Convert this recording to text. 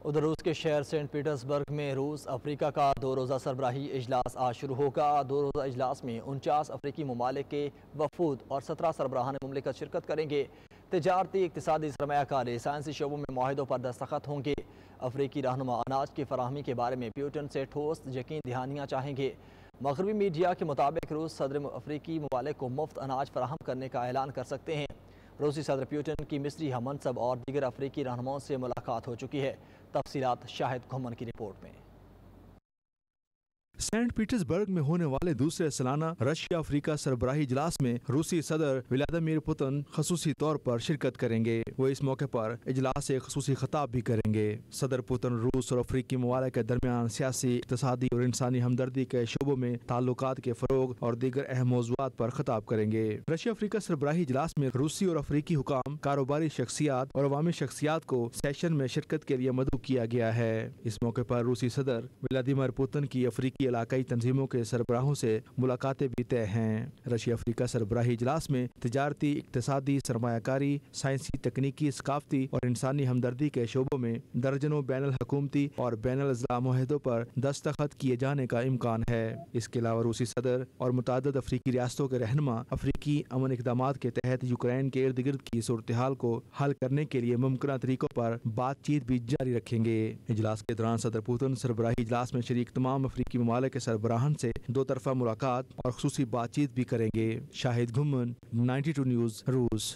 ادھر روس کے شہر سینٹ پیٹرزبرگ میں روس افریقہ کا 2 روزہ سربراہی اجلاس آج شروع ہوگا۔ 2 روزہ اجلاس میں 49 افریقی ممالک کے وفود اور 17 سربراہان مملکت شرکت کریں گے۔ تجارتی، اقتصادی، سرمایہ کاری، سائنسی شعبوں میں معاہدوں پر دستخط ہوں گے۔ افریقی رہنما اناج کی فراہمی کے بارے میں پیوٹن سے ٹھوس یقین دہانیاں چاہیں گے۔ مغربی میڈیا کے مطابق روس صدر افریقی ممالک کو مفت اناج فراہم کرنے کا اعلان کر سکتے ہیں۔ روسی صدر پیوٹن کی مصری ہم منصب اور دیگر افریقی رہنماؤں سے ملاقات ہو چکی ہے۔ تفصیلات شاہد گھمن کی رپورٹ میں۔ سینٹ پیٹرزبرگ میں ہونے والے دوسرے سالانہ رشیا افریقہ سربراہی اجلاس میں روسی صدر ولادیمیر پوتن خصوصی طور پر شرکت کریں گے۔ وہ اس موقع پر اجلاس سے خصوصی خطاب بھی کریں گے۔ صدر پوتن روس اور افریقی ممالک کے درمیان سیاسی، اقتصادی اور انسانی ہمدردی کے شعبوں میں تعلقات کے فروغ اور دیگر اہم موضوعات پر خطاب کریں گے۔ رشیا افریقہ سربراہی اجلاس میں روسی اور افریقی حکام، کاروباری شخصیات اور عوامی شخصیات کو سیشن میں شرکت کے لیے مدعو کیا گیا ہے۔ اس موقع پر روسی صدر ولادیمیر پوتن کی افریقی علاقائی تنظیموں کے سربراہوں سے ملاقاتیں بھی طے ہیں۔ رشیا افریقہ سربراہی اجلاس میں تجارتی، اقتصادی، سرمایہ کاری، سائنسی، تکنیکی، ثقافتی اور انسانی ہمدردی کے شعبوں میں درجنوں بین الحکومتی اور بین الاضلاع معاہدوں پر دستخط کیے جانے کا امکان ہے۔ اس کے علاوہ روسی صدر اور متعدد افریقی ریاستوں کے رہنما افریقی امن اقدامات کے تحت یوکرین کے ارد گرد کی صورتحال کو حل کرنے کے لیے ممکنہ طریقوں پر بات چیت بھی جاری رکھیں گے۔ اجلاس کے دوران صدر پوتن سربراہی اجلاس میں شریک تمام افریقی ممالک کے سربراہان سے 2 طرفہ ملاقات اور خصوصی بات چیت بھی کریں گے۔ شاہد گھمن، 92 نیوز، روس۔